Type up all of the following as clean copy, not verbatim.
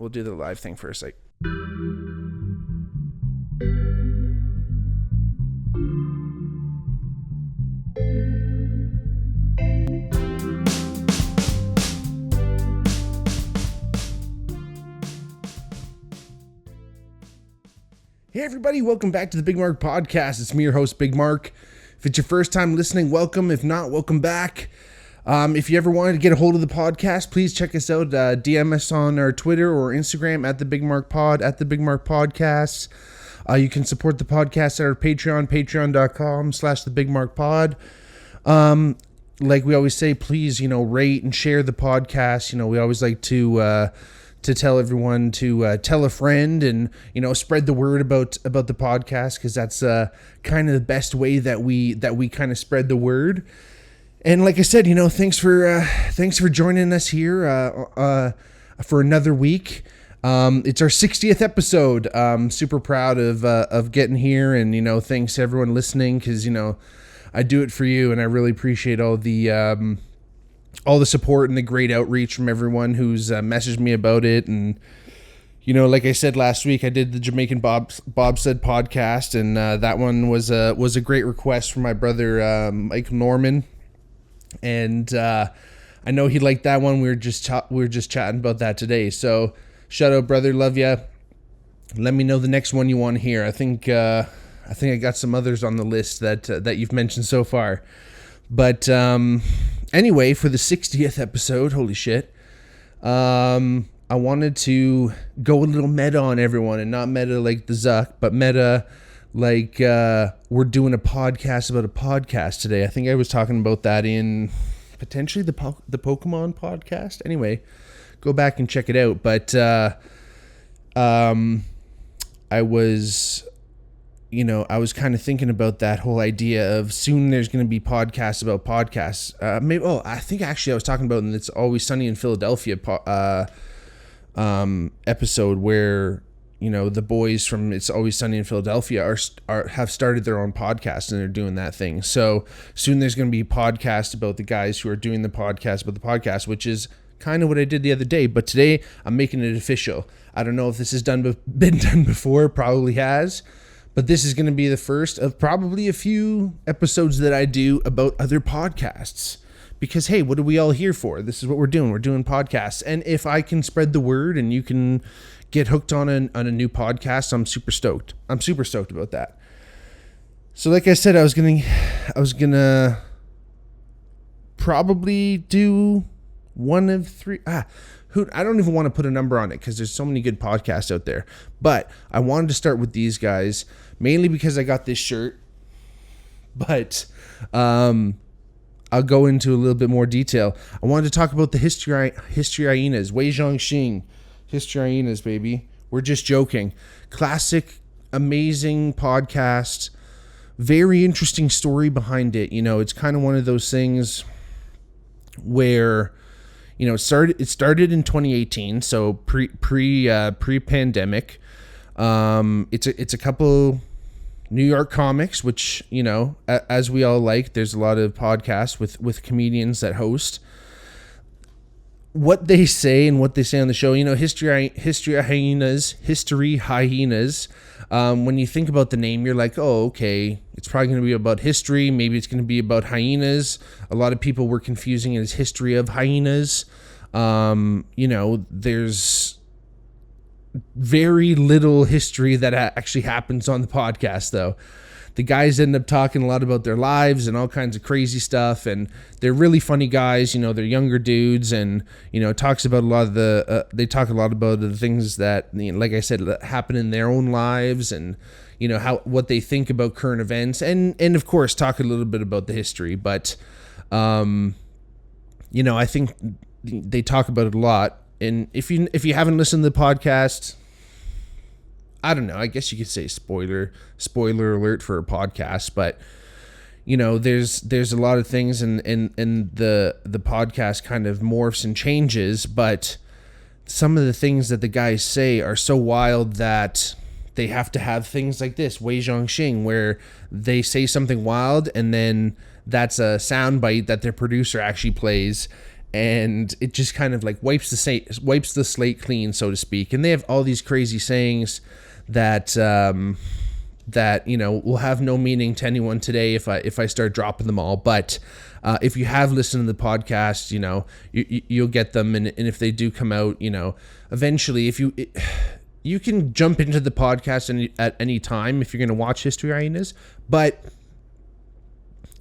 We'll do the live thing for a sec. Hey everybody, welcome back to the Bigmark podcast. It's me, your host, Bigmark. If it's your first time listening, welcome. If not, welcome back. If you ever wanted to get a hold of the podcast, please check us out. DM us on our Twitter or Instagram at the Bigmark Pod, at the Bigmark Podcast. You can support the podcast at our Patreon, patreon.com/the Bigmark Pod. Like we always say, please, rate and share the podcast. We always like to tell everyone to tell a friend and, spread the word about the podcast, because that's kind of the best way that we kind of spread the word. And like I said, thanks for joining us here for another week. It's our 60th episode. I'm super proud of getting here, and thanks to everyone listening, because I do it for you, and I really appreciate all the support and the great outreach from everyone who's messaged me about it. And like I said last week, I did the Jamaican bobsled podcast, and that one was a great request from my brother Mike Norman. And I know he liked that one. We were just chatting about that today. So shout out, brother, love ya. Let me know the next one you want to hear. I think I got some others on the list that you've mentioned so far. But anyway, for the 60th episode, holy shit, I wanted to go a little meta on everyone, and not meta like the Zuck, but meta like we're doing a podcast about a podcast today. I think I was talking about that in potentially the Pokemon podcast. Anyway, go back and check it out. But I was kind of thinking about that whole idea of soon there's going to be podcasts about podcasts. I think actually I was talking about in It's Always Sunny in Philadelphia episode where the boys from It's Always Sunny in Philadelphia have started their own podcast, and they're doing that thing. So soon there's going to be a podcast about the guys who are doing the podcast about the podcast, which is kind of what I did the other day. But today I'm making it official. I don't know if this has been done before. Probably has. But this is going to be the first of probably a few episodes that I do about other podcasts. Because, hey, what are we all here for? This is what we're doing. We're doing podcasts. And if I can spread the word and you can get hooked on a new podcast, I'm super stoked. I'm super stoked about that. So like I said, I was gonna probably do one of three. I don't even want to put a number on it, because there's so many good podcasts out there. But I wanted to start with these guys, mainly because I got this shirt. But I'll go into a little bit more detail. I wanted to talk about the History Hyenas, Wei Zhongxing. History Hyenas, baby. We're just joking. Classic, amazing podcast. Very interesting story behind it. It's kind of one of those things where, it started in 2018, so pre-pandemic. It's a couple New York comics, which, as we all like, there's a lot of podcasts with comedians that host. What they say on the show, History Hyenas. When you think about the name, you're like, oh, okay, it's probably going to be about history. Maybe it's going to be about hyenas. A lot of people were confusing it as History of Hyenas. There's very little history that actually happens on the podcast, though. The guys end up talking a lot about their lives and all kinds of crazy stuff, and they're really funny guys. They're younger dudes, and talks about a lot of they talk a lot about the things that, like I said, happen in their own lives, and what they think about current events, and of course talk a little bit about the history. But I think they talk about it a lot. And if you haven't listened to the podcast, I don't know, I guess you could say spoiler alert for a podcast, but there's a lot of things, and the podcast kind of morphs and changes, but some of the things that the guys say are so wild that they have to have things like this, Wei Zhongxing, where they say something wild, and then that's a soundbite that their producer actually plays, and it just kind of like wipes the slate clean, so to speak. And they have all these crazy sayings that will have no meaning to anyone today if I start dropping them all. But if you have listened to the podcast, you'll get them. And if they do come out, eventually, if you can jump into the podcast at any time if you're going to watch History Hyenas, but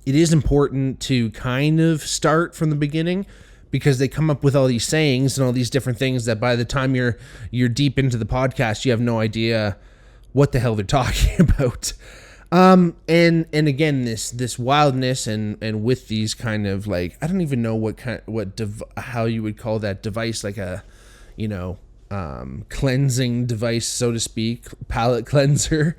it is important to kind of start from the beginning, because they come up with all these sayings and all these different things that by the time you're deep into the podcast, you have no idea what the hell they're talking about. And again, this wildness and with these kind of like, I don't even know how you would call that device, like a, cleansing device, so to speak, palate cleanser.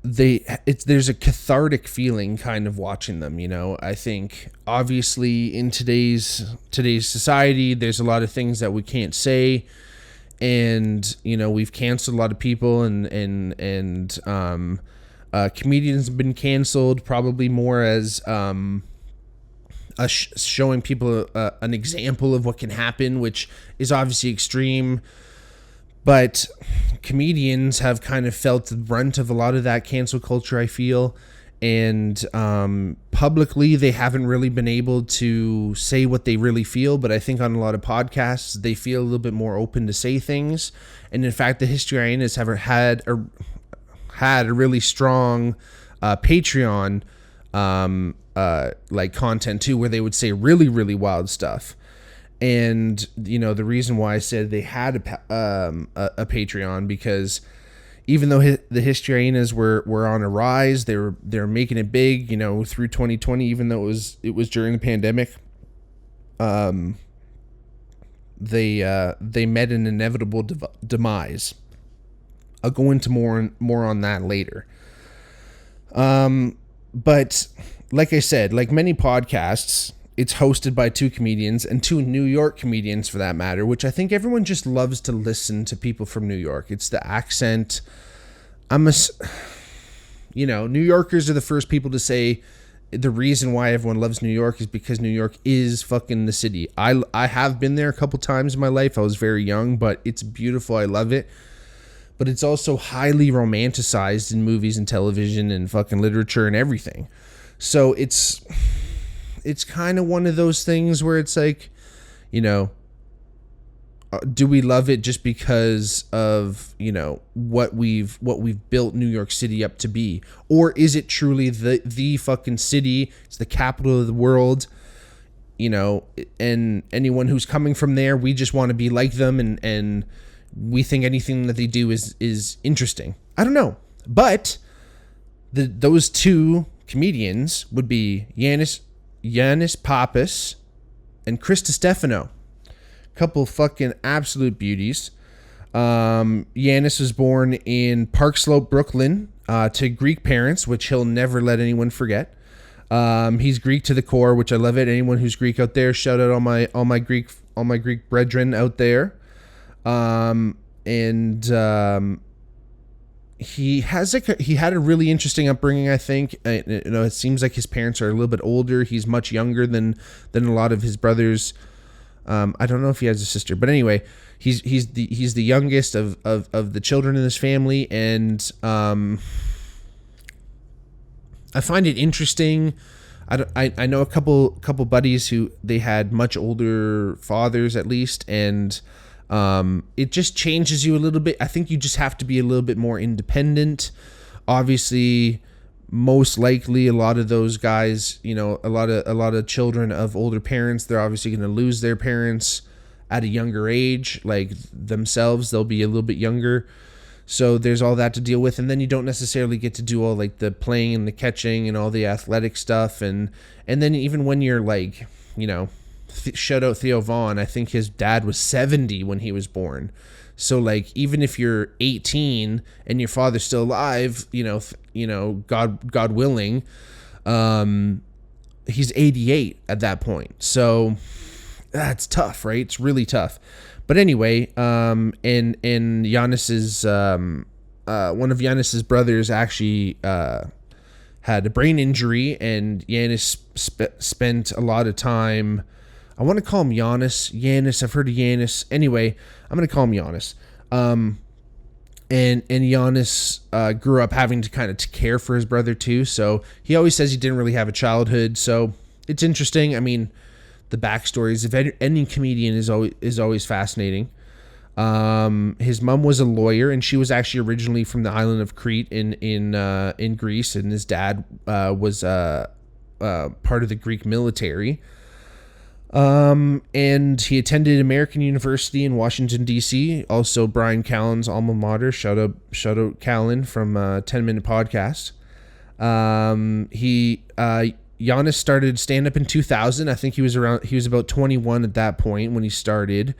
There's a cathartic feeling kind of watching them. I think obviously in today's society, there's a lot of things that we can't say, and we've canceled a lot of people, and comedians have been canceled, probably more as showing people an example of what can happen, which is obviously extreme. But comedians have kind of felt the brunt of a lot of that cancel culture, I feel. And publicly, they haven't really been able to say what they really feel. But I think on a lot of podcasts, they feel a little bit more open to say things. And in fact, the History Hyenas have had a really strong Patreon like content too, where they would say really, really wild stuff. And the reason why I said they had a Patreon, because even though the History Hyenas were on a rise, they were making it big, through 2020, even though it was during the pandemic. They met an inevitable demise. I'll go into more on that later. But like I said, like many podcasts, it's hosted by two comedians, and two New York comedians for that matter, which I think everyone just loves to listen to people from New York. It's the accent. New Yorkers are the first people to say the reason why everyone loves New York is because New York is fucking the city. I have been there a couple times in my life. I was very young, but it's beautiful. I love it. But it's also highly romanticized in movies and television and fucking literature and everything. So it's kind of one of those things where it's like, do we love it just because of, what we've built New York City up to be? Or is it truly the fucking city? It's the capital of the world, and anyone who's coming from there, we just want to be like them, and we think anything that they do is interesting. I don't know. But those two comedians would be Yannis, Pappas, and Distefano. Couple fucking absolute beauties. Yannis was born in Park Slope, Brooklyn, to Greek parents, which he'll never let anyone forget. He's Greek to the core, which I love it. Anyone who's Greek out there, shout out all my Greek brethren out there. He had a really interesting upbringing, I think. It seems like his parents are a little bit older. He's much younger than a lot of his brothers. I don't know if he has a sister, but anyway, he's the youngest of the children in this family, and I find it interesting. I know a couple buddies who they had much older fathers, at least, and it just changes you a little bit. I think you just have to be a little bit more independent. Obviously, most likely a lot of those guys, a lot of children of older parents, they're obviously going to lose their parents at a younger age, like themselves. They'll be a little bit younger. So there's all that to deal with. And then you don't necessarily get to do all like the playing and the catching and all the athletic stuff. And then even when you're like, shout out Theo Vaughn, I think his dad was 70 when he was born. So like, even if you're 18 and your father's still alive, God willing, he's 88 at that point. So that's tough, right? It's really tough. But anyway, and Yannis's, one of Yannis's brothers actually, had a brain injury, and Yannis spent a lot of time. I want to call him Yannis. I've heard of Yannis. Anyway, I'm going to call him Yannis. And Yannis grew up having to kind of care for his brother too. So he always says he didn't really have a childhood. So it's interesting. I mean, the backstories of any comedian is always fascinating. His mom was a lawyer, and she was actually originally from the island of Crete in Greece, and his dad was part of the Greek military. And he attended American University in Washington, D.C. Also, Brian Callen's alma mater. Shout out Callen from 10 Minute Podcast. Yannis started stand up in 2000. I think he was about 21 at that point when he started.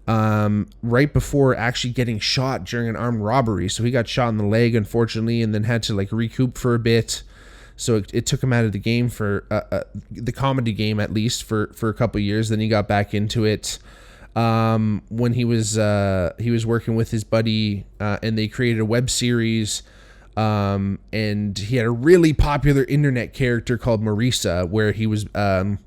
Right before actually getting shot during an armed robbery. So he got shot in the leg, unfortunately, and then had to like recoup for a bit. So it took him out of the game for the comedy game, at least for a couple of years. Then he got back into it when he was working with his buddy, and they created a web series. And he had a really popular internet character called Marisa, where he was a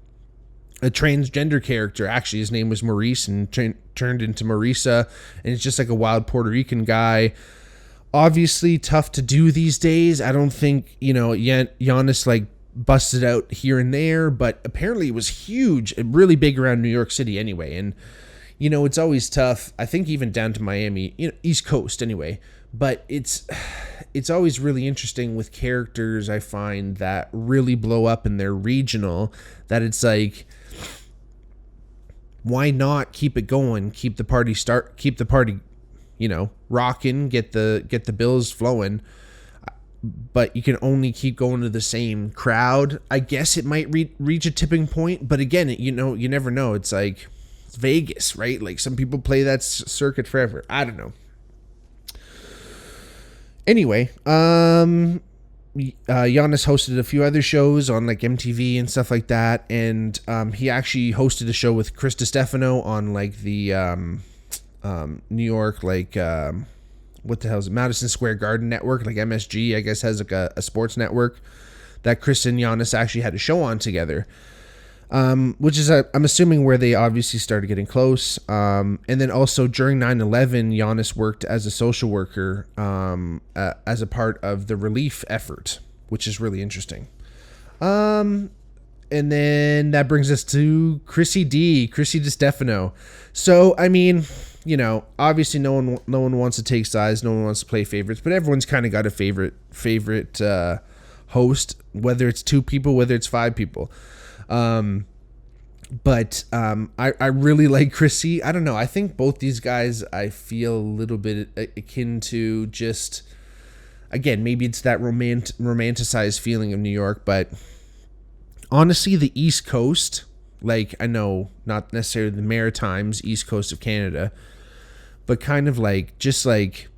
transgender character. Actually, his name was Maurice, and turned into Marisa, and it's just like a wild Puerto Rican guy. Obviously tough to do these days. I don't think, Yannis like busted out here and there, but apparently it was huge and really big around New York City anyway. And, it's always tough. I think even down to Miami, East Coast anyway, but it's always really interesting with characters I find that really blow up and they're regional, that it's like, why not keep it going? Keep the party rocking, get the bills flowing, but you can only keep going to the same crowd. I guess it might reach a tipping point, but again, you never know. It's like, it's Vegas, right? Like, some people play that circuit forever. I don't know. Anyway, Yannis hosted a few other shows on like MTV and stuff like that, and he actually hosted a show with Chris Distefano on like the New York, like what the hell is it, Madison Square Garden network, like MSG, I guess, has like a sports network that Chris and Yannis actually had a show on together, which is I'm assuming where they obviously started getting close. And then also during 9/11, Yannis worked as a social worker as a part of the relief effort, which is really interesting. And then that brings us to Chrissy Distefano. So, I mean, obviously no one wants to take sides, no one wants to play favorites, but everyone's kind of got a favorite host, whether it's 2 people, whether it's 5 people. But I really like Chrissy. I don't know. I think both these guys, I feel a little bit akin to, just, again, maybe it's that romanticized feeling of New York, but honestly, the East Coast, like, I know not necessarily the Maritimes, East Coast of Canada, but kind of like, just like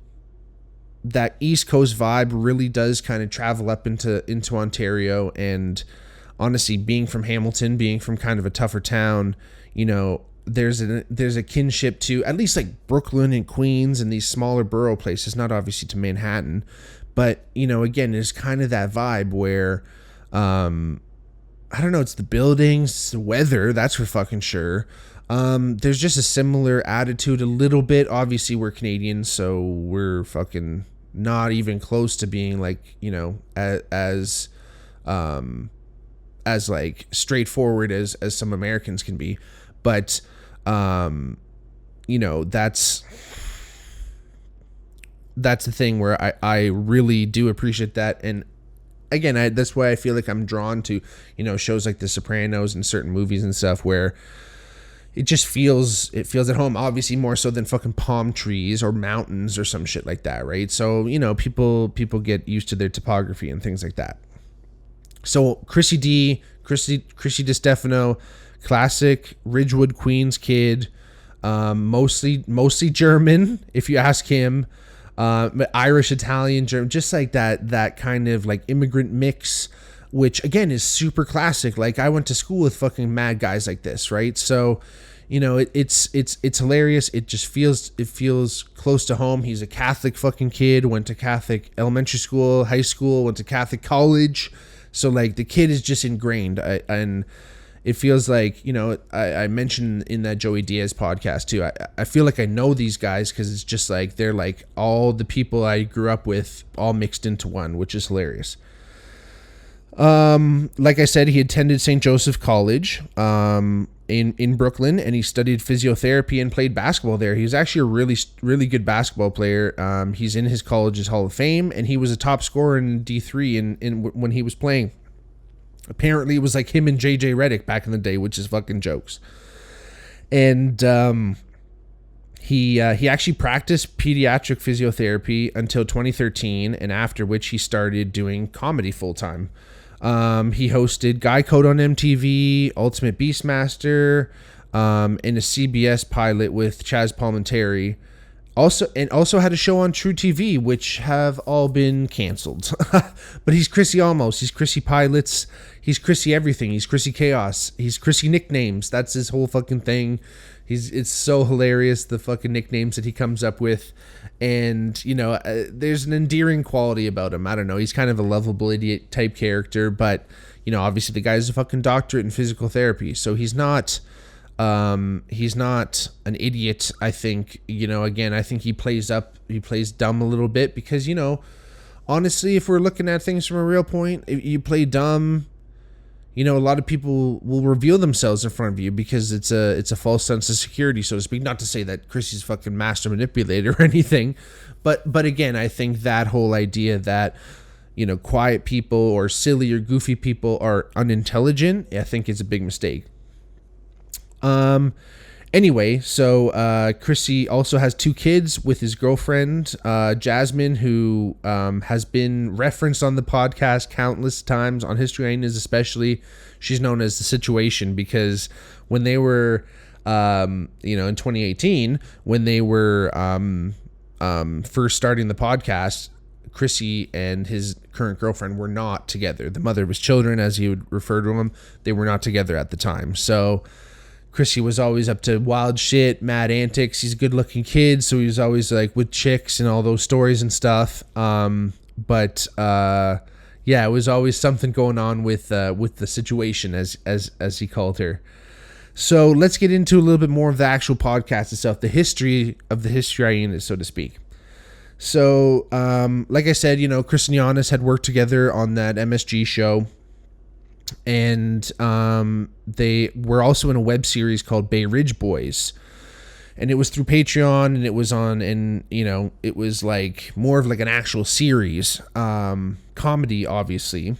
that East Coast vibe really does kind of travel up into Ontario. And honestly, being from Hamilton, being from kind of a tougher town, there's a kinship to at least like Brooklyn and Queens and these smaller borough places, not obviously to Manhattan, but again, there's kind of that vibe where I don't know, it's the buildings, it's the weather, that's for fucking sure. There's just a similar attitude a little bit. Obviously, we're Canadians, so we're fucking not even close to being like, as like straightforward as some Americans can be. But, that's the thing where I really do appreciate that. And again, that's why I feel like I'm drawn to, shows like The Sopranos and certain movies and stuff where it just feels at home, obviously more so than fucking palm trees or mountains or some shit like that, right? So, people get used to their topography and things like that. So Chrissy Distefano, classic Ridgewood, Queens kid, mostly German, if you ask him, but Irish, Italian, German, just like that kind of like immigrant mix, which again is super classic. Like, I went to school with fucking mad guys like this, right? So, it's hilarious. It just feels close to home. He's a Catholic fucking kid, went to Catholic elementary school, high school, went to Catholic college. So like the kid is just ingrained. And it feels like, I mentioned in that Joey Diaz podcast too, I feel like I know these guys because it's just like they're like all the people I grew up with all mixed into one, which is hilarious. Like I said, he attended St. Joseph College in Brooklyn, and he studied physiotherapy and played basketball there. He was actually a really, really good basketball player. He's in his college's Hall of Fame, and he was a top scorer in D3 in when he was playing. Apparently, it was like him and JJ Redick back in the day, which is fucking jokes. And he actually practiced pediatric physiotherapy until 2013, and after which he started doing comedy full time. He hosted Guy Code on MTV, Ultimate Beastmaster, and a CBS pilot with Chaz Palminteri. Also had a show on True TV, which have all been canceled. But he's Chrissy Almost. He's Chrissy Pilots. He's Chrissy Everything. He's Chrissy Chaos. He's Chrissy Nicknames. That's his whole fucking thing. It's so hilarious, the fucking nicknames that he comes up with. And, there's an endearing quality about him. I don't know. He's kind of a lovable idiot type character. But, obviously the guy's a fucking doctorate in physical therapy. So he's not an idiot. I think, again, I think he plays dumb a little bit because, honestly, if we're looking at things from a real point, if you play dumb, a lot of people will reveal themselves in front of you because it's a false sense of security, so to speak. Not to say that Chrissy's fucking master manipulator or anything, but again, I think that whole idea that, quiet people or silly or goofy people are unintelligent, I think is a big mistake. Anyway, so Chrissy also has 2 kids with his girlfriend, Jasmine, who has been referenced on the podcast countless times, on History Hyenas especially. She's known as The Situation because when they were, in 2018, when they were first starting the podcast, Chrissy and his current girlfriend were not together. The mother of his children, as he would refer to them, they were not together at the time. So Chrissy was always up to wild shit, mad antics. He's a good-looking kid, so he was always like with chicks and all those stories and stuff. But it was always something going on with the situation, as he called her. So let's get into a little bit more of the actual podcast itself, the history of the History Hyenas, so to speak. So, like I said, Chris and Yannis had worked together on that MSG show. And they were also in a web series called Bay Ridge Boys, and it was through Patreon, and it was on, and it was like more of like an actual series, comedy obviously,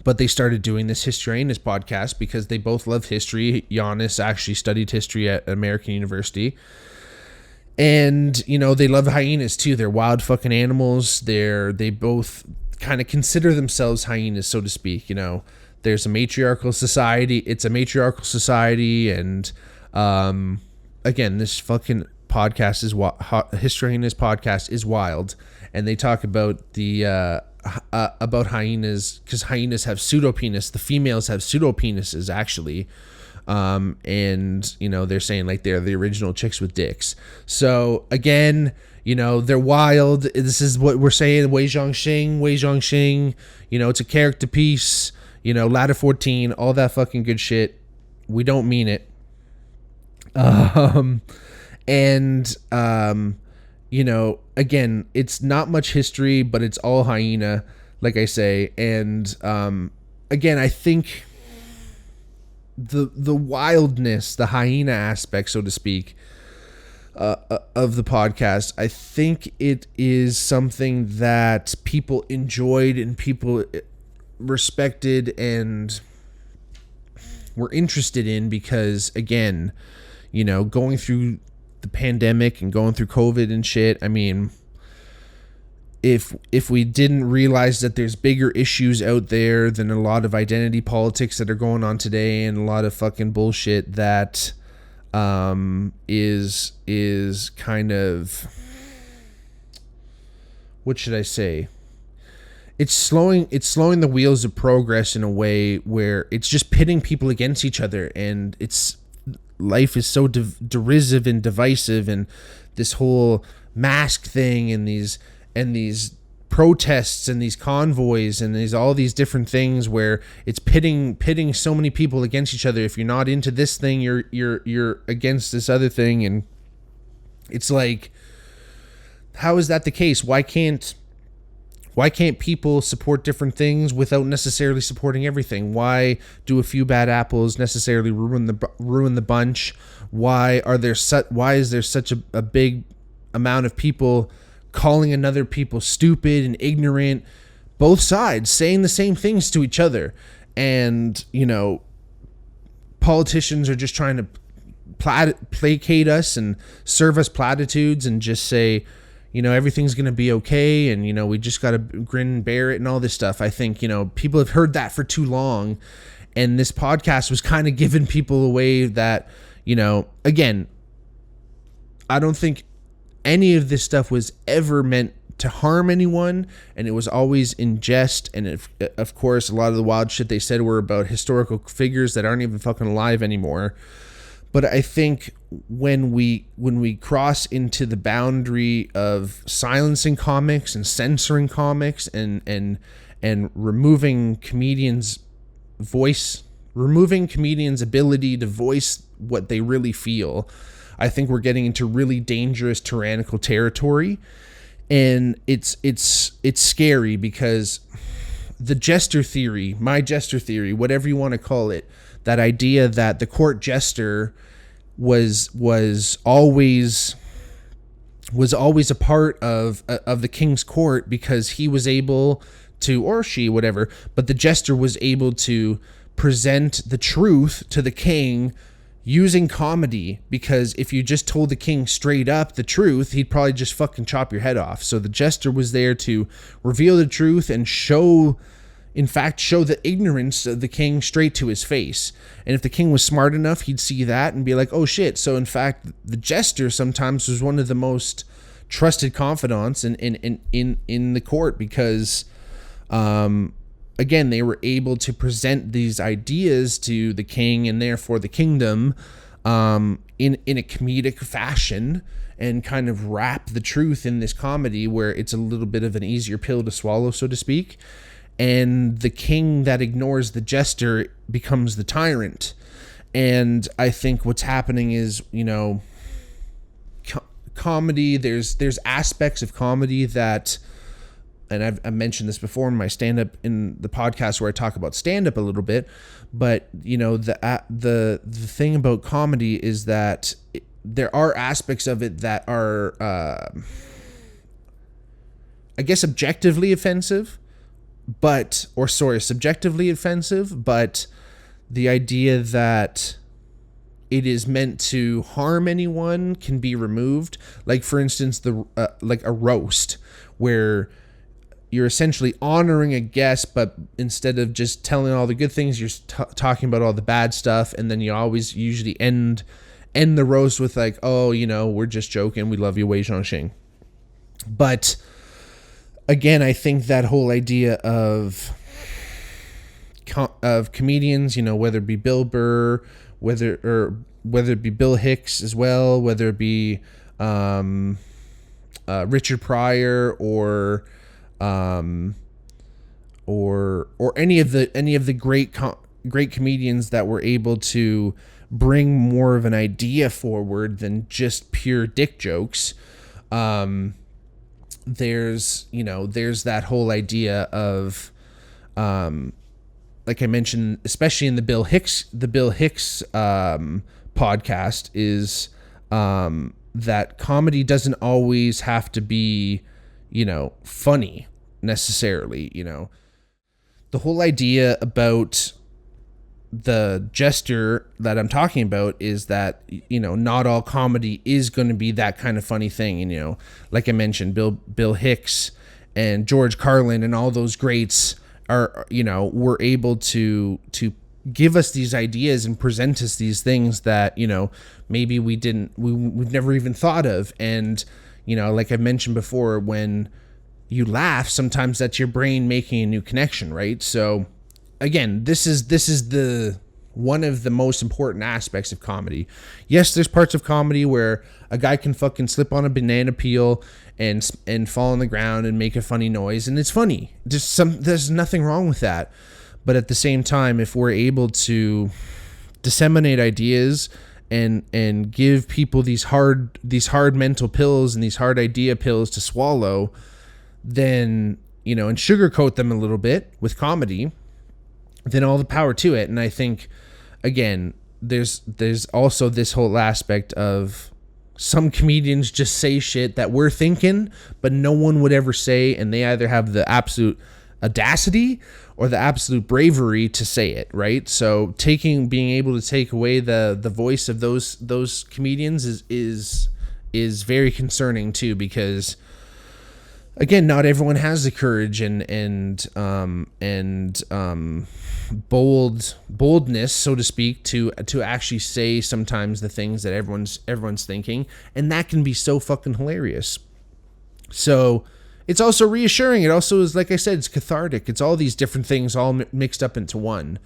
but they started doing this History Hyenas podcast because they both love history. Yannis actually studied history at American University, and they love hyenas too. They're wild fucking animals. They both kind of consider themselves hyenas, so to speak. There's a matriarchal society. It's a matriarchal society, and again, this fucking podcast is History Hyenas podcast is wild, and they talk about the about hyenas because hyenas have pseudopenis. The females have pseudopenises actually, and they're saying like they're the original chicks with dicks. So again, they're wild. This is what we're saying. Wei Zhongxing. It's a character piece. Ladder 14, all that fucking good shit. We don't mean it. Again, it's not much history, but it's all hyena, like I say. And again, I think the wildness, the hyena aspect, so to speak, of the podcast, I think it is something that people enjoyed and people respected and were interested in because, again, going through the pandemic and going through COVID and shit, I mean, if we didn't realize that there's bigger issues out there than a lot of identity politics that are going on today and a lot of fucking bullshit that is kind of, what should I say? It's slowing the wheels of progress in a way where it's just pitting people against each other, and life is so derisive and divisive, and this whole mask thing and these protests and these convoys and these all these different things where it's pitting so many people against each other. If you're not into this thing, you're against this other thing, and it's like, how is that the case? Why can't people support different things without necessarily supporting everything? Why do a few bad apples necessarily ruin the bunch? Why is there such a big amount of people calling another people stupid and ignorant? Both sides saying the same things to each other, and politicians are just trying to placate us and serve us platitudes and just say, everything's going to be okay, and, we just got to grin and bear it and all this stuff. I think, people have heard that for too long, and this podcast was kind of giving people away that, again, I don't think any of this stuff was ever meant to harm anyone, and it was always in jest. And of course, a lot of the wild shit they said were about historical figures that aren't even fucking alive anymore. But I think when we cross into the boundary of silencing comics and censoring comics and removing comedians' ability to voice what they really feel, I think we're getting into really dangerous tyrannical territory. And it's scary, because the jester theory, my jester theory, whatever you want to call it, that idea that the court jester was always a part of the king's court, because he was able to, or she, whatever, but the jester was able to present the truth to the king using comedy, because if you just told the king straight up the truth, he'd probably just fucking chop your head off. So the jester was there to reveal the truth and show the ignorance of the king straight to his face. And if the king was smart enough, he'd see that and be like, oh shit. So in fact, the jester sometimes was one of the most trusted confidants in the court, because again, they were able to present these ideas to the king and therefore the kingdom in a comedic fashion, and kind of wrap the truth in this comedy where it's a little bit of an easier pill to swallow, so to speak. And the king that ignores the jester becomes the tyrant. And I think what's happening is, comedy, there's aspects of comedy that, and I've mentioned this before in my stand-up, in the podcast where I talk about stand-up a little bit, but the thing about comedy is that there are aspects of it that are, I guess, subjectively offensive, but the idea that it is meant to harm anyone can be removed. Like, for instance, like a roast, where you're essentially honoring a guest, but instead of just telling all the good things, you're talking about all the bad stuff, and then you always usually end the roast with like, oh, we're just joking, we love you, Wei Zhongxing. But again, I think that whole idea of comedians, whether it be Bill Burr, whether it be Bill Hicks as well, whether it be Richard Pryor or any of the great comedians that were able to bring more of an idea forward than just pure dick jokes. There's that whole idea of, like I mentioned, especially in the Bill Hicks podcast, is that comedy doesn't always have to be, funny necessarily. The whole idea about the jester that I'm talking about is that, not all comedy is going to be that kind of funny thing. And, like I mentioned, Bill Hicks and George Carlin and all those greats are, were able to give us these ideas and present us these things that, maybe we've never even thought of. And, like I mentioned before, when you laugh, sometimes that's your brain making a new connection, right? So again, this is the one of the most important aspects of comedy. Yes, there's parts of comedy where a guy can fucking slip on a banana peel and fall on the ground and make a funny noise, and it's funny. There's nothing wrong with that. But at the same time, if we're able to disseminate ideas and give people these hard mental pills and these hard idea pills to swallow, then, you know, and sugarcoat them a little bit with comedy, then all the power to it. And I think, again, there's also this whole aspect of some comedians just say shit that we're thinking, but no one would ever say, and they either have the absolute audacity or the absolute bravery to say it, right? So being able to take away the voice of those comedians is very concerning too, because again, not everyone has the courage and boldness, so to speak, to actually say sometimes the things that everyone's thinking, and that can be so fucking hilarious. So it's also reassuring. It also is, like I said, it's cathartic. It's all these different things all mixed up into one,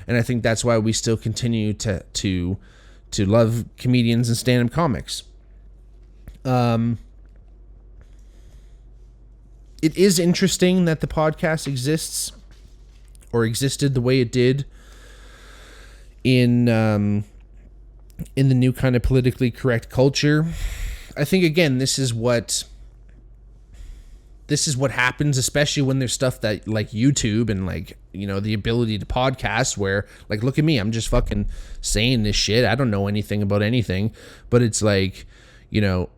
and I think that's why we still continue to love comedians and stand-up comics. It is interesting that the podcast existed the way it did in the new kind of politically correct culture. I think, again, this is what happens, especially when there's stuff that like YouTube and, like, you know, the ability to podcast where, like, look at me, I'm just fucking saying this shit. I don't know anything about anything, but it's like, you know,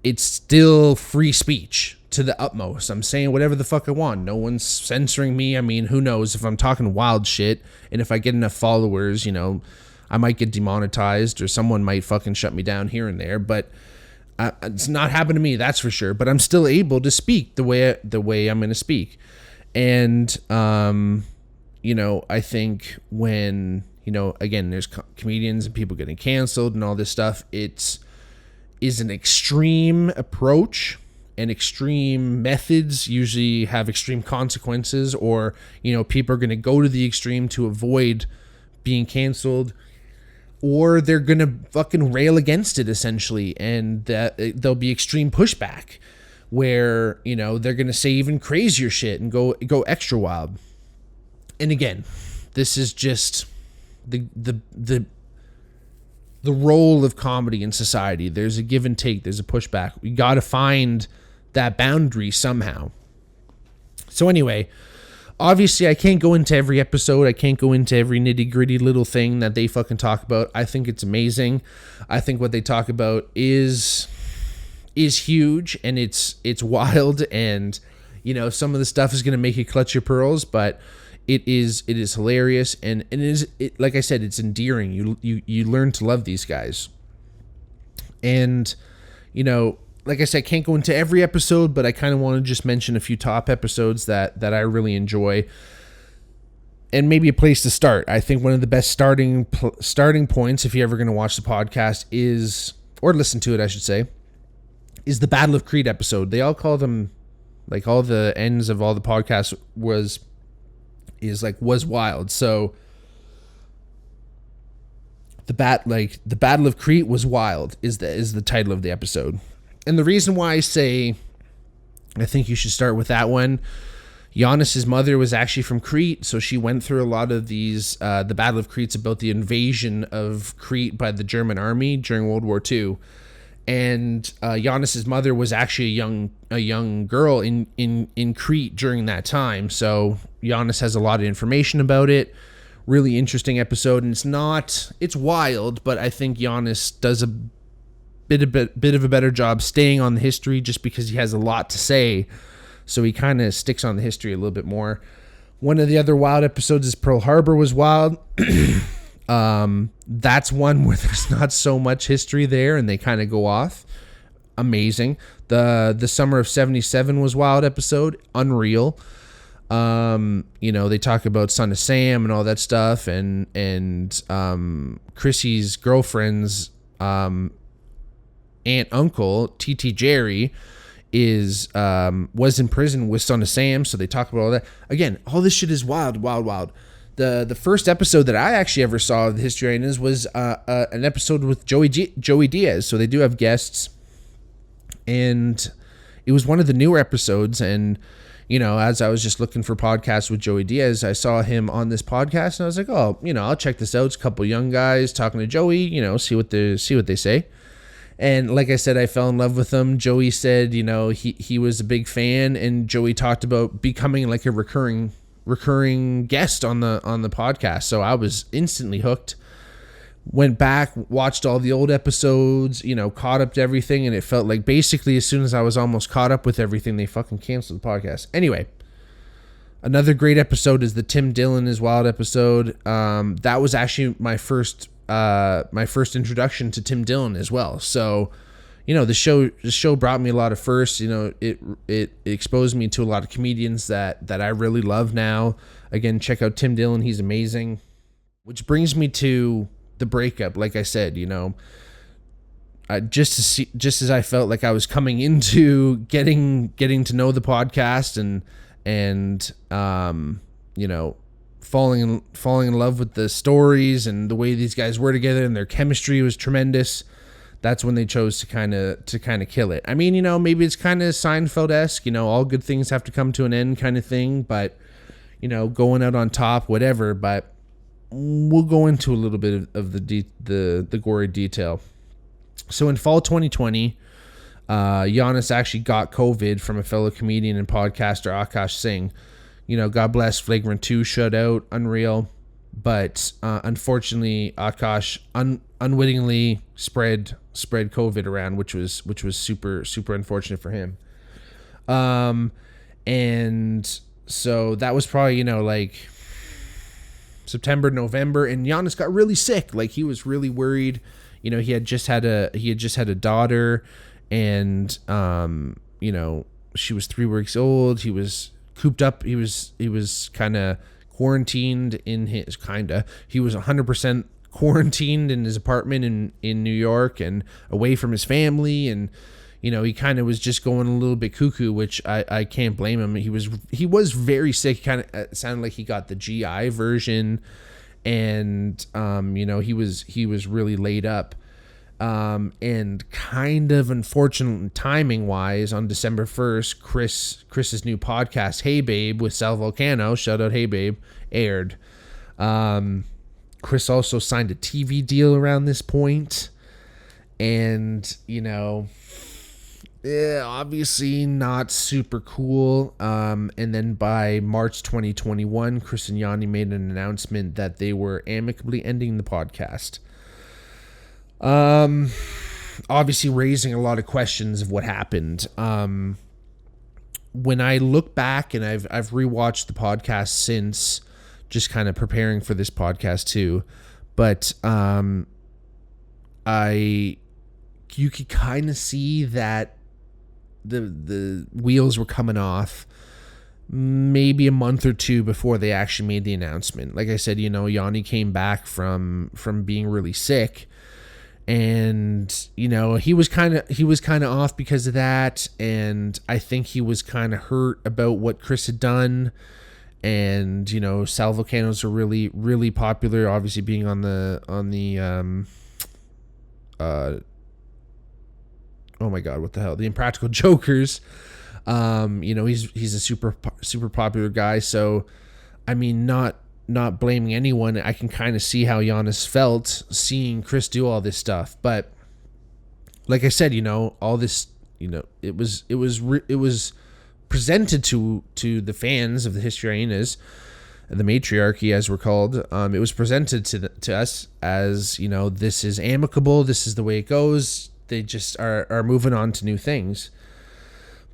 it's still free speech to the utmost. I'm saying whatever the fuck I want. No one's censoring me. I mean, who knows if I'm talking wild shit, and if I get enough followers, you know, I might get demonetized or someone might fucking shut me down here and there, but it's not happened to me, that's for sure. But I'm still able to speak the way I'm going to speak. And, you know, I think when, you know, again, there's comedians and people getting canceled and all this stuff, is an extreme approach, and extreme methods usually have extreme consequences, or, you know, people are going to go to the extreme to avoid being canceled, or they're going to fucking rail against it essentially, and that there'll be extreme pushback where, you know, they're going to say even crazier shit and go extra wild. And again, this is just the role of comedy in society. There's a give and take. There's a pushback. We got to find that boundary somehow. So anyway, obviously I can't go into every episode. I can't go into every nitty gritty little thing that they fucking talk about. I think it's amazing. I think what they talk about is huge, and it's wild, and, you know, some of the stuff is going to make you clutch your pearls, but it is hilarious, and like I said, it's endearing. You learn to love these guys. And, you know, like I said, I can't go into every episode, but I kind of want to just mention a few top episodes that I really enjoy, and maybe a place to start. I think one of the best starting points, if you're ever going to watch the podcast, or listen to it, I should say, is the Battle of Crete episode. They all call them, like, all the ends of all the podcasts was wild. So the Battle of Crete was wild is the title of the episode. And the reason why I say I think you should start with that one, Yannis' mother was actually from Crete, so she went through a lot of these. The Battle of Crete's about the invasion of Crete by the German army during World War II. And Yannis' mother was actually a young girl in Crete during that time. So Yannis has a lot of information about it. Really interesting episode, and it's wild, but I think Yannis does a bit of a better job staying on the history, just because he has a lot to say. So he kind of sticks on the history a little bit more. One of the other wild episodes is Pearl Harbor was wild. That's one where there's not so much history there, and they kind of go off. Amazing. The Summer of 77 was wild episode. Unreal. You know, they talk about Son of Sam and all that stuff, and Chrissy's girlfriend's uncle, T.T. Jerry, was in prison with Son of Sam, so they talk about all that. Again, all this shit is wild. The first episode that I actually ever saw of the History Hyenas was an episode with Joey Diaz. So they do have guests, and it was one of the newer episodes. And as I was just looking for podcasts with Joey Diaz, I saw him on this podcast, and I was like, oh, I'll check this out. It's a couple young guys talking to Joey, see what they say. And like I said, I fell in love with him. Joey said, he was a big fan, and Joey talked about becoming like a recurring guest on the podcast. So I was instantly hooked. Went back, watched all the old episodes, caught up to everything, and it felt like basically as soon as I was almost caught up with everything, they fucking canceled the podcast. Anyway, another great episode is the Tim Dillon is Wild episode. That was actually my first introduction to Tim Dillon as well. So, the show brought me a lot of firsts. It exposed me to a lot of comedians that I really love now. Again, check out Tim Dillon. He's amazing. Which brings me to the breakup. Like I said, just as I felt like I was coming into getting to know the podcast and falling in love with the stories and the way these guys were together, and their chemistry was tremendous. That's when they chose to kind of kill it. I mean, maybe it's kind of Seinfeld-esque, all good things have to come to an end kind of thing, but, going out on top, whatever. But we'll go into a little bit of the gory detail. So in fall 2020, Yannis actually got COVID from a fellow comedian and podcaster, Akash Singh. God bless, Flagrant 2 shut out, unreal. But unfortunately, Akash unwittingly spread COVID around, which was super unfortunate for him. And so that was probably like September, November, and Yannis got really sick. Like, he was really worried. He had just had a daughter, and she was 3 weeks old. He was cooped up. He was kind of quarantined he was 100% quarantined in his apartment in New York and away from his family, and he kind of was just going a little bit cuckoo, which I can't blame him. He was very sick. Kind of sounded like he got the GI version, and he was really laid up. And kind of unfortunate timing wise, on December 1st, Chris's new podcast, Hey Babe, with Sal Vulcano, shout out Hey Babe, aired. Chris also signed a TV deal around this point, and obviously not super cool. And then by March 2021, Chris and Yanni made an announcement that they were amicably ending the podcast. Obviously raising a lot of questions of what happened. When I look back, and I've rewatched the podcast since, just kind of preparing for this podcast too, but you could kind of see that the wheels were coming off maybe a month or two before they actually made the announcement. Like I said, Yanni came back from being really sick, and he was kind of off because of that, and I think he was kind of hurt about what Chris had done. And Sal Volcanoes are really, really popular, obviously being on the oh my god, what the hell, the Impractical Jokers. He's a super popular guy, so I mean, not blaming anyone. I can kind of see how Yannis felt seeing Chris do all this stuff, but like I said, all this, it was presented to the fans of the History Hyenas, the matriarchy as we're called. It was presented to us as, this is amicable, this is the way it goes. They just are moving on to new things.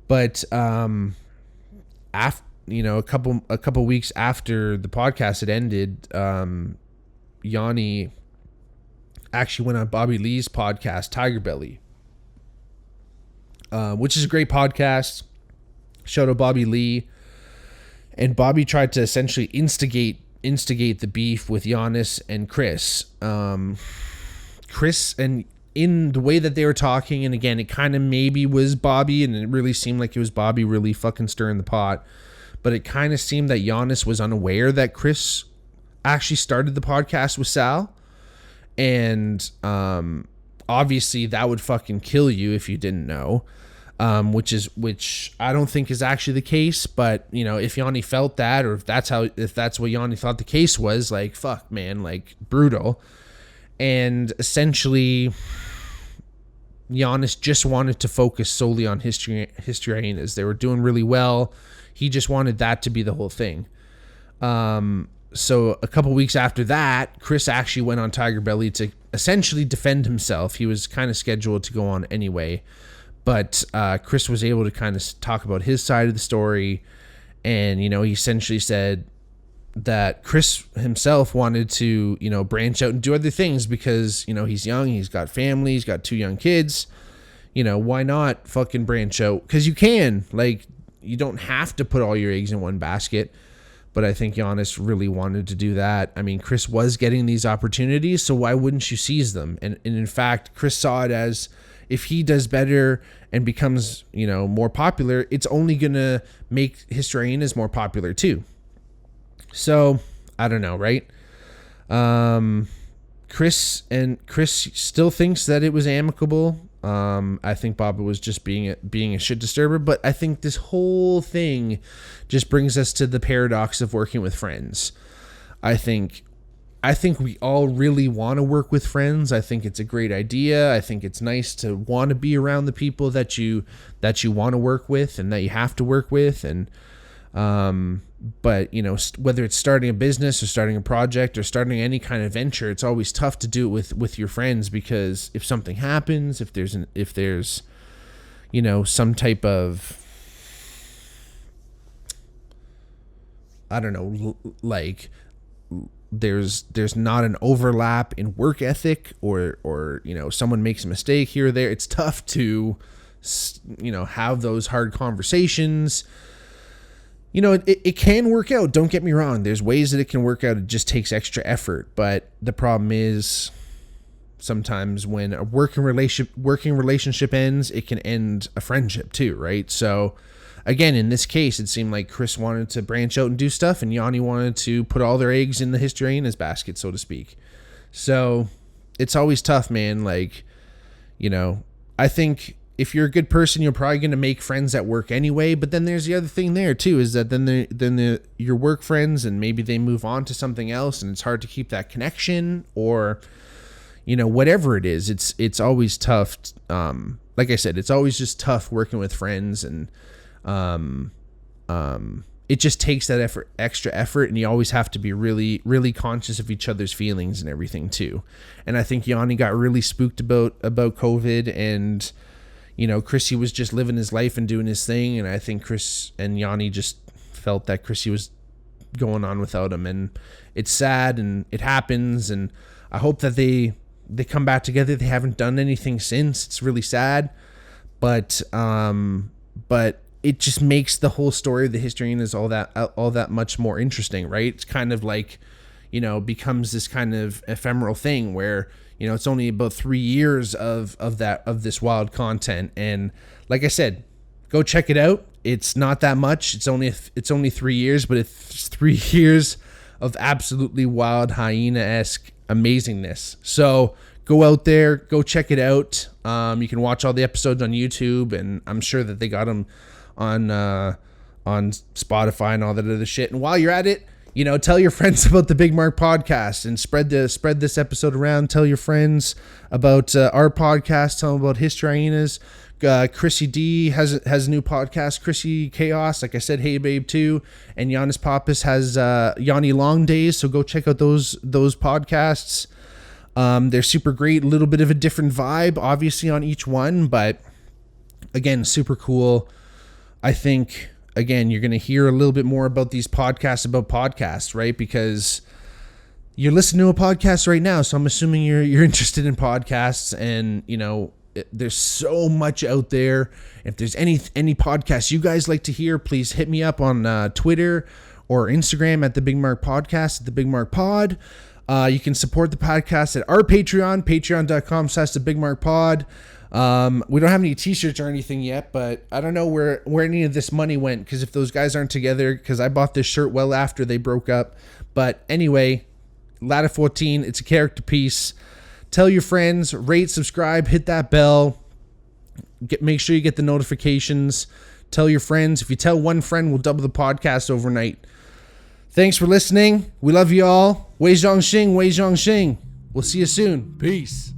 But after a couple weeks after the podcast had ended, Yanni actually went on Bobby Lee's podcast, Tiger Belly, which is a great podcast. Shout out Bobby Lee. And Bobby tried to essentially instigate the beef with Yannis and Chris. Chris, and in the way that they were talking, and again, it kind of maybe was Bobby, and it really seemed like it was Bobby really fucking stirring the pot. But it kind of seemed that Yannis was unaware that Chris actually started the podcast with Sal. And obviously that would fucking kill you if you didn't know. Which I don't think is actually the case, but you know, if Yanni felt that, or if that's what Yanni thought the case was, like, fuck, man, like, brutal. And essentially, Yannis just wanted to focus solely on History Hyenas. They were doing really well. He just wanted that to be the whole thing. So a couple weeks after that, Chris actually went on Tiger Belly to essentially defend himself. He was kind of scheduled to go on anyway. But Chris was able to kind of talk about his side of the story. And, you know, he essentially said that Chris himself wanted to, you know, branch out and do other things because, you know, he's young, he's got family, he's got 2 young kids. You know, why not fucking branch out? Because you can. Like, you don't have to put all your eggs in one basket. But I think Yannis really wanted to do that. I mean, Chris was getting these opportunities, so why wouldn't you seize them? And in fact, Chris saw it as, if he does better and becomes, you know, more popular, it's only going to make History Hyenas more popular too. So, I don't know, right? Chris still thinks that it was amicable. I think Baba was just being a shit disturber, but I think this whole thing just brings us to the paradox of working with friends. I think we all really want to work with friends. I think it's a great idea. I think it's nice to want to be around the people that you want to work with and that you have to work with. And, but you know, whether it's starting a business or starting a project or starting any kind of venture, it's always tough to do it with your friends, because if something happens, if there's, you know, some type of, I don't know, like, there's not an overlap in work ethic, or you know, someone makes a mistake here or there, it's tough to, you know, have those hard conversations. You know, it can work out, don't get me wrong, there's ways that it can work out, it just takes extra effort. But the problem is, sometimes when a working relationship ends, it can end a friendship too, right? So again, in this case, it seemed like Chris wanted to branch out and do stuff, and Yanni wanted to put all their eggs in the History Hyenas basket, so to speak. So it's always tough, man. Like, you know, I think if you're a good person, you're probably going to make friends at work anyway. But then there's the other thing there too, is that then your work friends, and maybe they move on to something else, and it's hard to keep that connection, or, you know, whatever it is. It's always tough. Like I said, it's always just tough working with friends, and it just takes that extra effort, and you always have to be really, really conscious of each other's feelings and everything too. And I think Yanni got really spooked about COVID, and, you know, Chrissy was just living his life and doing his thing. And I think Chris and Yanni just felt that Chrissy was going on without him, and it's sad, and it happens. And I hope that they come back together. They haven't done anything since. It's really sad, but it just makes the whole story of the History Hyenas all that much more interesting, right? It's kind of like, you know, becomes this kind of ephemeral thing where, you know, it's only about 3 years of this wild content. And like I said, go check it out. It's not that much. It's only 3 years, but it's 3 years of absolutely wild hyena-esque amazingness. So go out there, go check it out. You can watch all the episodes on YouTube, and I'm sure that they got them on Spotify and all that other shit. And while you're at it, you know, tell your friends about the Bigmark podcast, and spread this episode around. Tell your friends about our podcast. Tell them about History Hyenas. Chrissy D has a new podcast, Chrissy Chaos. Like I said, Hey Babe too. And Yannis Pappas has Yanni Long Days. So go check out those podcasts. They're super great. A little bit of a different vibe, obviously, on each one, but again, super cool. I think, again, you're going to hear a little bit more about these podcasts, right? Because you're listening to a podcast right now, so I'm assuming you're interested in podcasts, and, you know, there's so much out there. If there's any podcasts you guys like to hear, please hit me up on Twitter or Instagram at the Bigmark Podcast, at the Bigmark Pod. You can support the podcast at our Patreon, patreon.com/thebigmarkpod. We don't have any t-shirts or anything yet, but I don't know where any of this money went, because if those guys aren't together, because I bought this shirt well after they broke up. But anyway, Ladder 14. It's a character piece. Tell your friends, rate, subscribe, hit that bell. Make sure you get the notifications. Tell your friends. If you tell one friend, we'll double the podcast overnight. Thanks for listening. We love you all. Wei Zhongxing, Wei Zhongxing. We'll see you soon. Peace.